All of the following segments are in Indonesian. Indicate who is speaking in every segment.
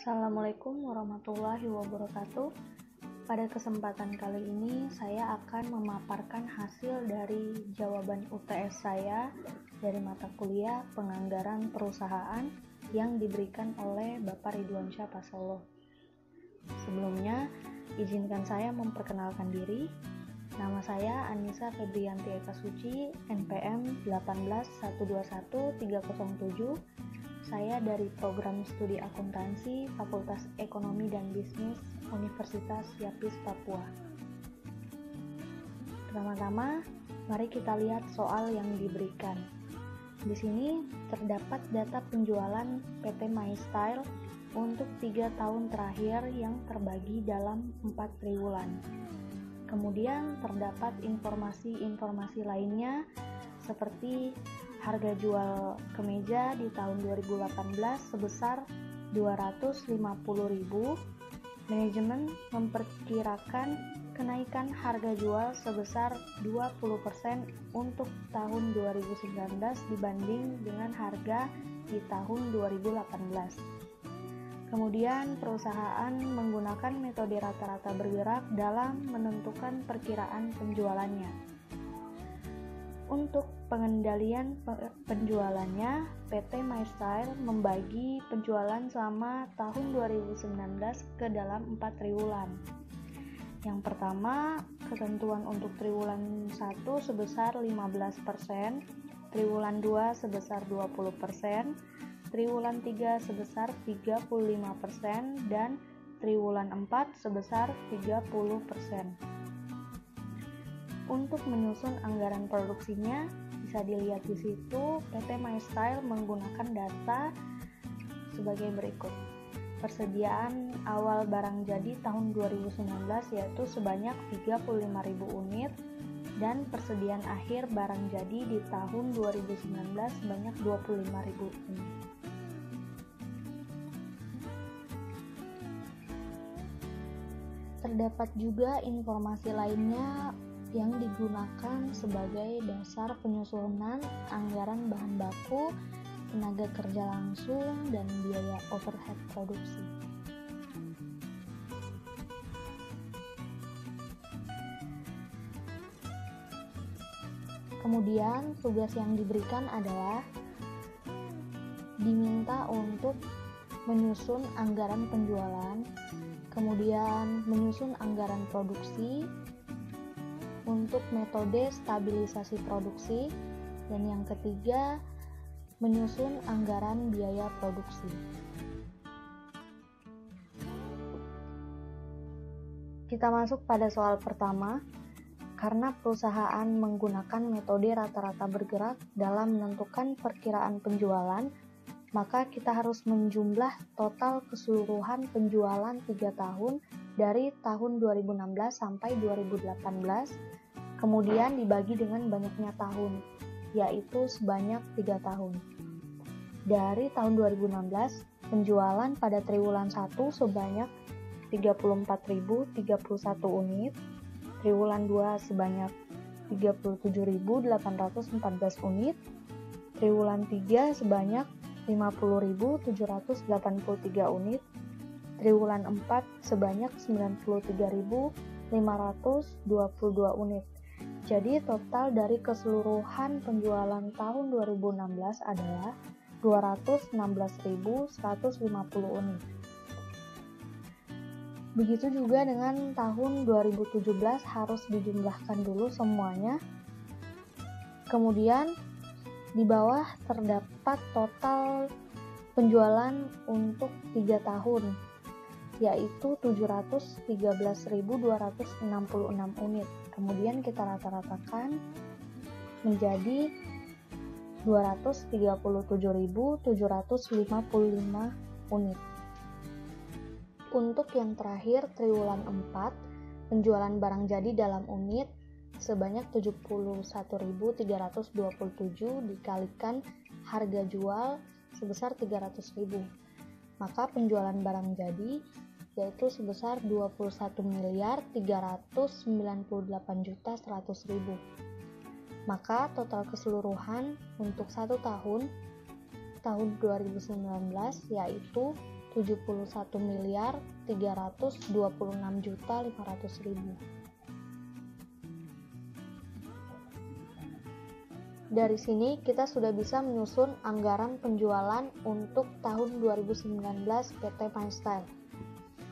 Speaker 1: Assalamualaikum warahmatullahi wabarakatuh. Pada kesempatan kali ini saya akan memaparkan hasil dari jawaban UTS saya dari mata kuliah Penganggaran Perusahaan yang diberikan oleh Bapak Ridwansyah Pasoloh. Sebelumnya, izinkan saya memperkenalkan diri. Nama saya Anissa Febrianti Eka Suci, NPM 18121-307. Saya dari Program Studi Akuntansi Fakultas Ekonomi dan Bisnis Universitas Yapis Papua. Pertama-tama, mari kita lihat soal yang diberikan. Di sini terdapat data penjualan PT MyStyle untuk 3 tahun terakhir yang terbagi dalam 4 triwulan. Kemudian terdapat informasi-informasi lainnya seperti harga jual kemeja di tahun 2018 sebesar 250.000. Manajemen memperkirakan kenaikan harga jual sebesar 20% untuk tahun 2019 dibanding dengan harga di tahun 2018. Kemudian perusahaan menggunakan metode rata-rata bergerak dalam menentukan perkiraan penjualannya. Untuk pengendalian penjualannya, PT MyStyle membagi penjualan selama tahun 2019 ke dalam 4 triwulan. Yang pertama, ketentuan untuk triwulan 1 sebesar 15%, triwulan 2 sebesar 20%, triwulan 3 sebesar 35%, dan triwulan 4 sebesar 30%. Untuk menyusun anggaran produksinya, bisa dilihat di situ PT MyStyle menggunakan data sebagai berikut. Persediaan awal barang jadi tahun 2019 yaitu sebanyak 35.000 unit dan persediaan akhir barang jadi di tahun 2019 sebanyak 25.000 unit. Terdapat juga informasi lainnya yang digunakan sebagai dasar penyusunan anggaran bahan baku, tenaga kerja langsung, dan biaya overhead produksi. Kemudian, tugas yang diberikan adalah diminta untuk menyusun anggaran penjualan, kemudian menyusun anggaran produksi, untuk metode stabilisasi produksi, dan yang ketiga menyusun anggaran biaya produksi. Kita masuk pada soal pertama. Karena perusahaan menggunakan metode rata-rata bergerak dalam menentukan perkiraan penjualan, maka kita harus menjumlah total keseluruhan penjualan 3 tahun dari tahun 2016 sampai 2018, kemudian dibagi dengan banyaknya tahun, yaitu sebanyak 3 tahun. Dari tahun 2016, penjualan pada triwulan 1 sebanyak 34.031 unit, triwulan 2 sebanyak 37.814 unit, triwulan 3 sebanyak 50.783 unit, triwulan 4 sebanyak 93.522 unit. Jadi total dari keseluruhan penjualan tahun 2016 adalah 216.150 unit. Begitu juga dengan tahun 2017 harus dijumlahkan dulu semuanya. Kemudian di bawah terdapat total penjualan untuk 3 tahun, yaitu 713.266 unit. Kemudian kita rata-ratakan menjadi 237.755 unit. Untuk yang terakhir, triwulan 4, penjualan barang jadi dalam unit sebanyak 71.327 dikalikan harga jual sebesar 300.000. Maka penjualan barang jadi yaitu sebesar 21.398.100.000. Maka total keseluruhan untuk 1 tahun 2019 yaitu 71.326.500.000. Dari sini kita sudah bisa menyusun anggaran penjualan untuk tahun 2019 PT MyStyle.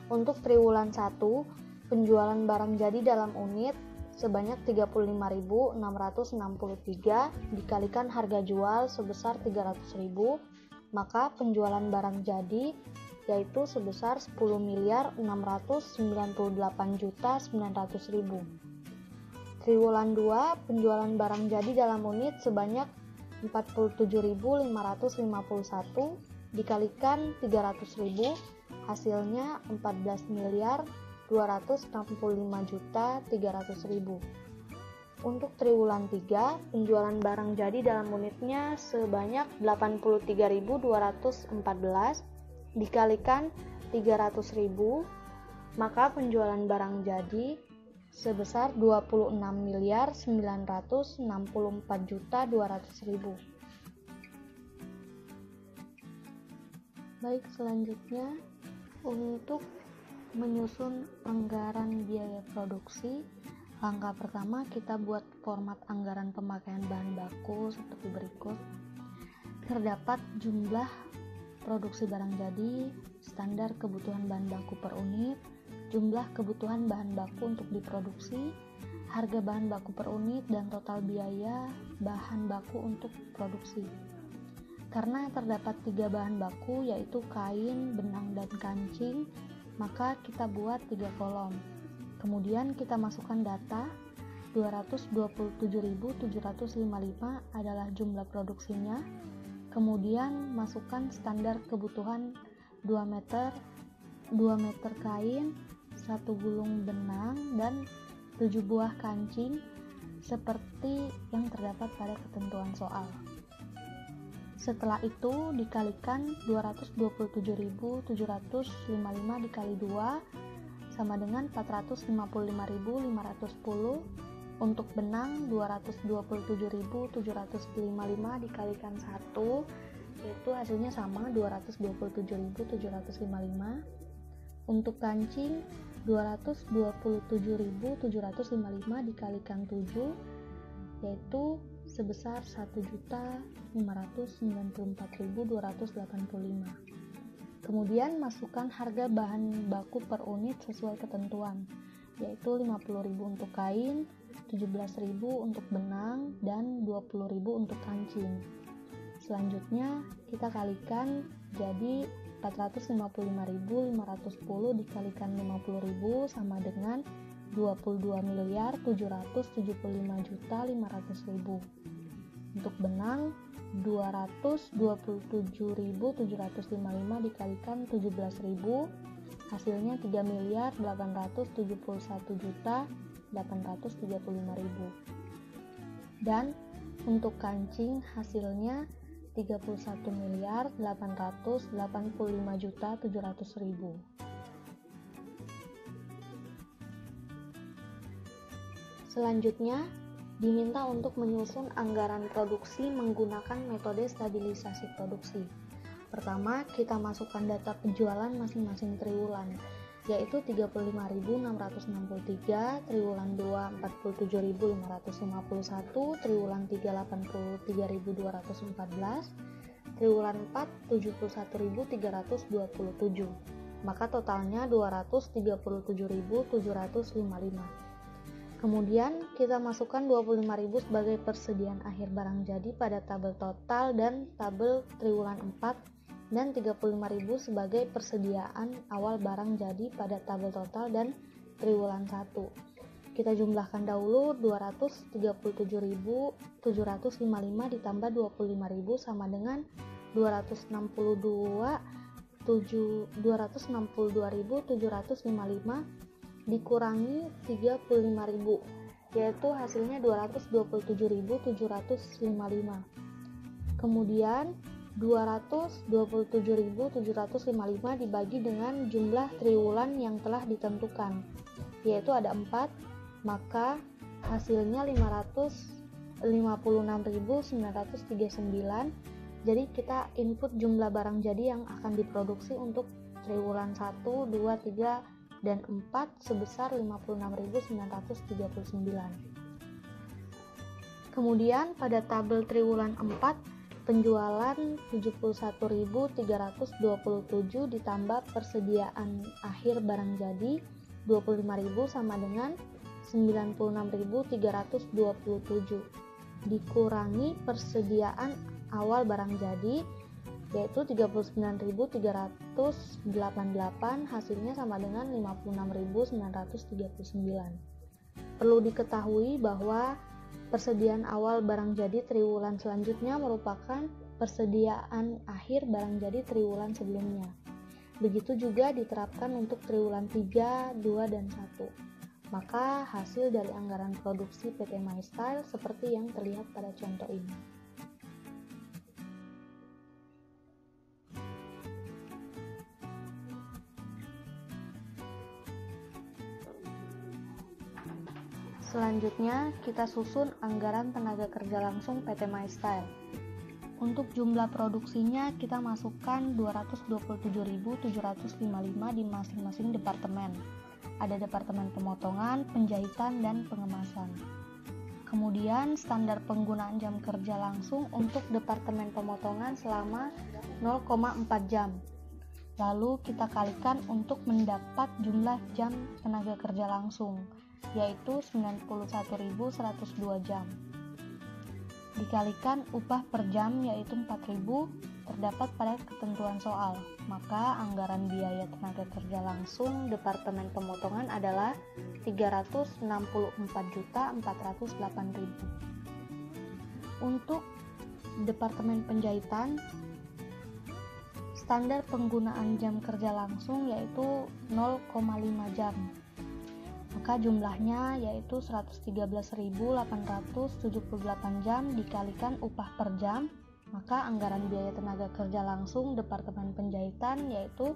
Speaker 1: Untuk triwulan 1, penjualan barang jadi dalam unit sebanyak 35.663 dikalikan harga jual sebesar 300.000, maka penjualan barang jadi yaitu sebesar 10.698.900.000. Triwulan 2, penjualan barang jadi dalam unit sebanyak 47.551 dikalikan 300.000, hasilnya 14.265.300.000. Untuk triwulan 3, penjualan barang jadi dalam unitnya sebanyak 83.214 dikalikan 300.000, maka penjualan barang jadi sebesar 26.964.200.000. Baik, selanjutnya untuk menyusun anggaran biaya produksi, langkah pertama kita buat format anggaran pemakaian bahan baku seperti berikut. Terdapat jumlah produksi barang jadi, standar kebutuhan bahan baku per unit, jumlah kebutuhan bahan baku untuk diproduksi, harga bahan baku per unit, dan total biaya bahan baku untuk produksi. Karena terdapat 3 bahan baku yaitu kain, benang, dan kancing, maka kita buat 3 kolom. Kemudian kita masukkan data 227.755 adalah jumlah produksinya. Kemudian masukkan standar kebutuhan 2 meter kain, 1 gulung benang, dan 7 buah kancing seperti yang terdapat pada ketentuan soal. Setelah itu dikalikan 227.755 dikali 2 sama dengan 455.510. Untuk benang 227.755 dikalikan 1, yaitu hasilnya sama 227.755. Untuk kancing 227.755 dikalikan 7, yaitu sebesar 1.594.285. Kemudian masukkan harga bahan baku per unit sesuai ketentuan, yaitu 50.000 untuk kain, 17.000 untuk benang, dan 20.000 untuk kancing. Selanjutnya kita kalikan jadi 455.510 dikalikan 50.000 sama dengan 22.775.500.000. Untuk benang 227.755 dikalikan 17.000, hasilnya 3.871.835.000. Dan untuk kancing hasilnya 31.885.700.000. Selanjutnya diminta untuk menyusun anggaran produksi menggunakan metode stabilisasi produksi. Pertama, kita masukkan data penjualan masing-masing triwulan, yaitu 35.663, triwulan 2 47.551, triwulan 3 83.214, triwulan 4 71.327. Maka totalnya 237.755. Kemudian kita masukkan 25.000 sebagai persediaan akhir barang jadi pada tabel total dan tabel triwulan 4, dan 35.000 sebagai persediaan awal barang jadi pada tabel total dan triwulan 1. Kita jumlahkan dahulu 237.755 ditambah 25.000 sama dengan 262.755 dikurangi 35.000, yaitu hasilnya 227.755. Kemudian 227.755 dibagi dengan jumlah triwulan yang telah ditentukan, yaitu ada 4, maka hasilnya 556.939. Jadi kita input jumlah barang jadi yang akan diproduksi untuk triwulan 1, 2, 3, dan 4 sebesar 56.939. Kemudian pada tabel triwulan 4, penjualan 71.327 ditambah persediaan akhir barang jadi 25.000 sama dengan 96.327 dikurangi persediaan awal barang jadi yaitu 39.388, hasilnya sama dengan 56.939. Perlu diketahui bahwa persediaan awal barang jadi triwulan selanjutnya merupakan persediaan akhir barang jadi triwulan sebelumnya. Begitu juga diterapkan untuk triwulan 3, 2, dan 1. Maka hasil dari anggaran produksi PT MyStyle seperti yang terlihat pada contoh ini. Selanjutnya, kita susun anggaran tenaga kerja langsung PT MyStyle. Untuk jumlah produksinya, kita masukkan 227.755 di masing-masing departemen. Ada departemen pemotongan, penjahitan, dan pengemasan. Kemudian, standar penggunaan jam kerja langsung untuk departemen pemotongan selama 0,4 jam. Lalu kita kalikan untuk mendapat jumlah jam tenaga kerja langsung, yaitu 91.102 jam. Dikalikan upah per jam yaitu 4.000 terdapat pada ketentuan soal, maka anggaran biaya tenaga kerja langsung Departemen Pemotongan adalah 364.408.000. Untuk Departemen Penjahitan, standar penggunaan jam kerja langsung yaitu 0,5 jam. Maka jumlahnya yaitu 113.878 jam dikalikan upah per jam, maka anggaran biaya tenaga kerja langsung Departemen Penjahitan yaitu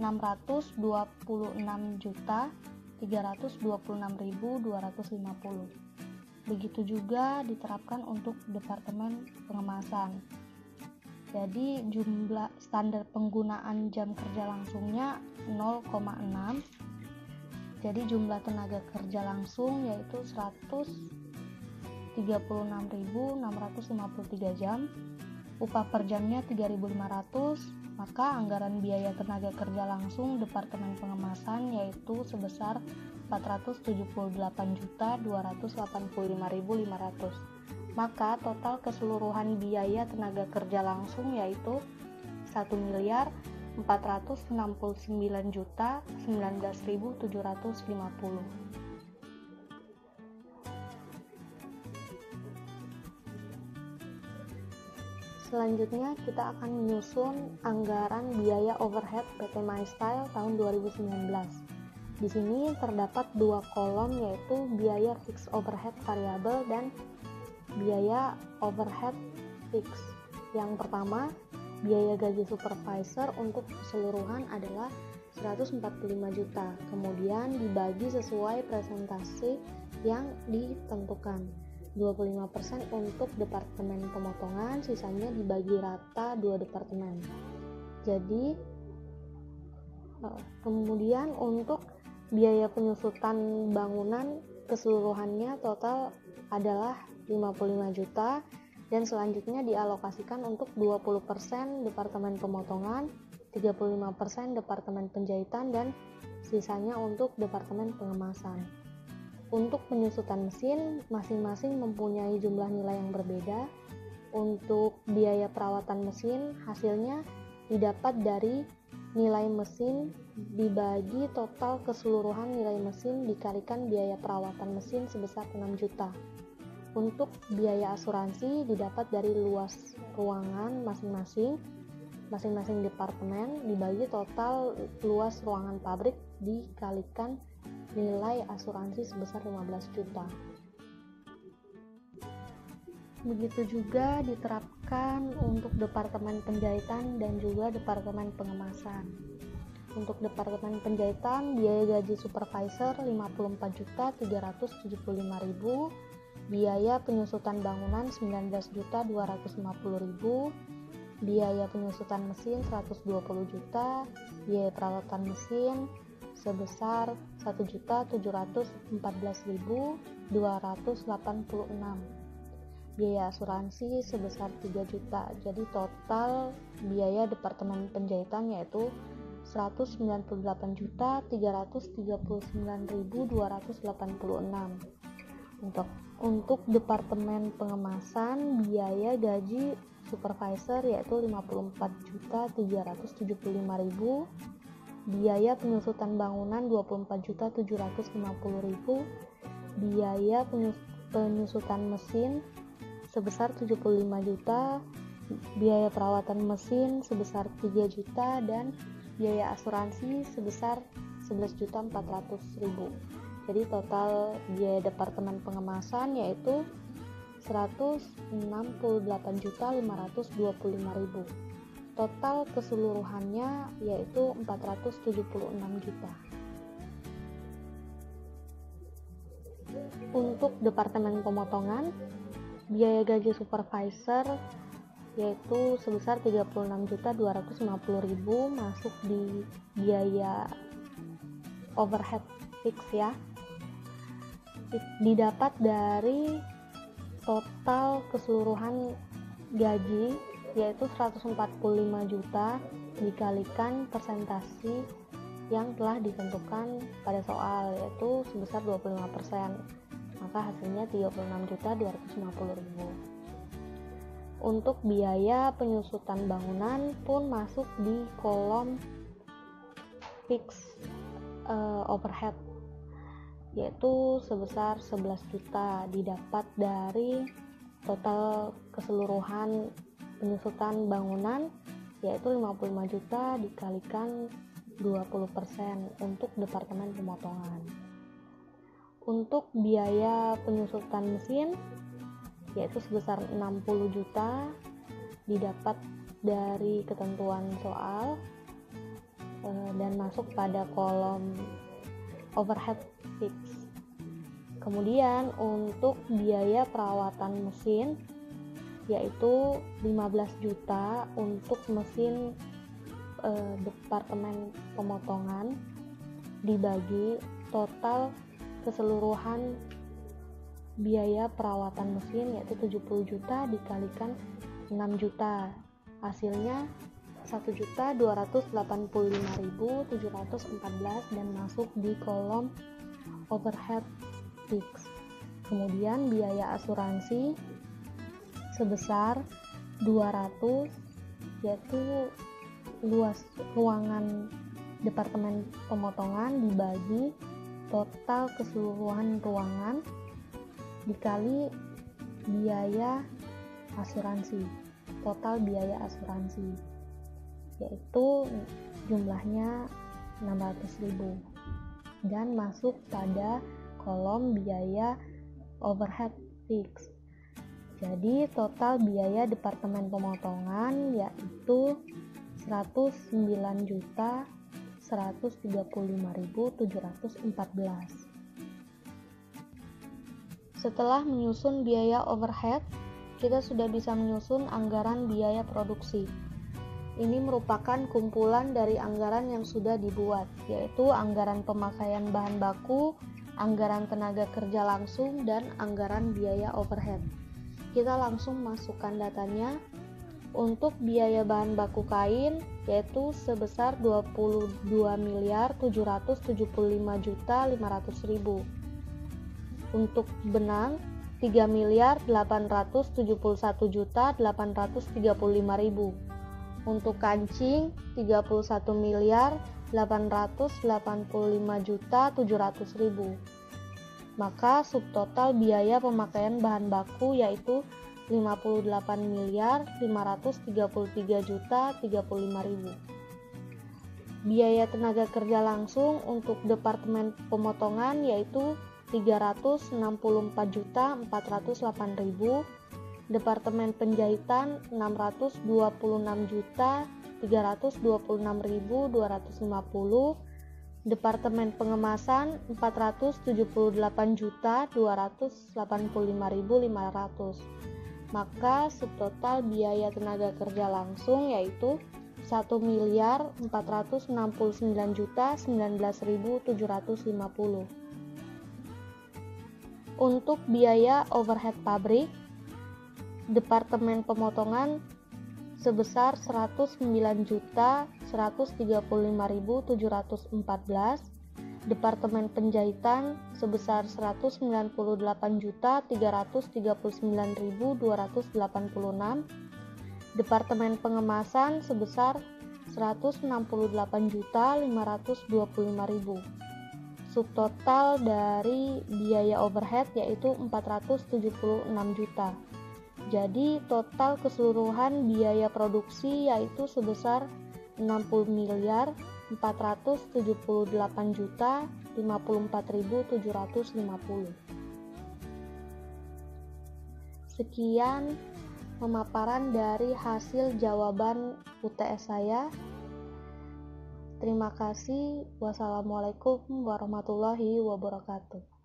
Speaker 1: 626.326.250. Begitu juga diterapkan untuk Departemen Pengemasan. Jadi jumlah standar penggunaan jam kerja langsungnya 0,6. Jadi jumlah tenaga kerja langsung yaitu 136.653 jam, upah per jamnya 3.500, maka anggaran biaya tenaga kerja langsung Departemen Pengemasan yaitu sebesar 478.285.500. Maka total keseluruhan biaya tenaga kerja langsung yaitu 1.469.019.750. Selanjutnya kita akan menyusun anggaran biaya overhead PT MyStyle tahun 2019. Di sini terdapat dua kolom yaitu biaya fixed overhead variabel dan biaya overhead fix. Yang pertama, biaya gaji supervisor untuk keseluruhan adalah 145 juta. Kemudian dibagi sesuai presentasi yang ditentukan. 25% untuk Departemen Pemotongan, sisanya dibagi rata dua departemen. Jadi kemudian untuk biaya penyusutan bangunan keseluruhannya total adalah 55 juta dan selanjutnya dialokasikan untuk 20% Departemen Pemotongan, 35% Departemen Penjahitan dan sisanya untuk Departemen Pengemasan. Untuk penyusutan mesin, masing-masing mempunyai jumlah nilai yang berbeda. Untuk biaya perawatan mesin, hasilnya didapat dari nilai mesin dibagi total keseluruhan nilai mesin dikalikan biaya perawatan mesin sebesar 6 juta. Untuk biaya asuransi didapat dari luas ruangan masing-masing departemen dibagi total luas ruangan pabrik dikalikan nilai asuransi sebesar 15 juta. Begitu juga diterapkan untuk Departemen Penjahitan dan juga Departemen Pengemasan. Untuk Departemen Penjahitan, biaya gaji supervisor 54.375.000, biaya penyusutan bangunan 19.250.000, biaya penyusutan mesin 120 juta, biaya perawatan mesin sebesar 1.714.286, biaya asuransi sebesar 3 juta. Jadi total biaya departemen penjahitan yaitu 198.339.286. Untuk departemen pengemasan, biaya gaji supervisor yaitu 54.375.000, biaya penyusutan bangunan 24.750.000, biaya penyusutan mesin sebesar 75 juta, biaya perawatan mesin sebesar 3 juta, dan biaya asuransi sebesar 11.400.000. Jadi total biaya departemen pengemasan yaitu 168.525.000. Total keseluruhannya yaitu 476 juta. Untuk departemen pemotongan, biaya gaji supervisor yaitu sebesar 36.250.000 masuk di biaya overhead fix ya. Didapat dari total keseluruhan gaji yaitu 145 juta dikalikan persentase yang telah ditentukan pada soal yaitu sebesar 25%, maka hasilnya 36.250.000. Untuk biaya penyusutan bangunan pun masuk di kolom fix overhead yaitu sebesar 11 juta didapat dari total keseluruhan penyusutan bangunan yaitu 55 juta dikalikan 20% untuk departemen pemotongan. Untuk biaya penyusutan mesin yaitu sebesar 60 juta didapat dari ketentuan soal dan masuk pada kolom overhead fix. Kemudian untuk biaya perawatan mesin yaitu 15 juta untuk mesin departemen pemotongan dibagi total keseluruhan biaya perawatan mesin yaitu 70 juta dikalikan 6 juta, hasilnya 1.285.714 dan masuk di kolom overhead fix. Kemudian biaya asuransi sebesar 200 yaitu luas ruangan departemen pemotongan dibagi total keseluruhan ruangan dikali biaya asuransi, total biaya asuransi yaitu jumlahnya 600.000 dan masuk pada kolom biaya overhead fix. Jadi total biaya departemen pemotongan yaitu 109.135.714. Setelah menyusun biaya overhead, kita sudah bisa menyusun anggaran biaya produksi. Ini merupakan kumpulan dari anggaran yang sudah dibuat, yaitu anggaran pemakaian bahan baku, anggaran tenaga kerja langsung, dan anggaran biaya overhead. Kita langsung masukkan datanya. Untuk biaya bahan baku kain yaitu sebesar 22.775.500.000. Untuk benang 3.871.835.000. Untuk kancing 31.885.700.000. Maka subtotal biaya pemakaian bahan baku yaitu 58.533.035.000. Biaya tenaga kerja langsung untuk departemen pemotongan yaitu 364.408.000, departemen penjahitan 626.326.250, departemen pengemasan 478.285.500, maka subtotal biaya tenaga kerja langsung yaitu 1.469.019.750. Untuk biaya overhead pabrik, Departemen Pemotongan sebesar 109.135.714, Departemen Penjahitan sebesar 198.339.286, Departemen Pengemasan sebesar 168.525.000. Subtotal dari biaya overhead yaitu 476 juta. Jadi total keseluruhan biaya produksi yaitu sebesar 60.478.054.750. Sekian pemaparan dari hasil jawaban UTS saya. Terima kasih. Wassalamualaikum warahmatullahi wabarakatuh.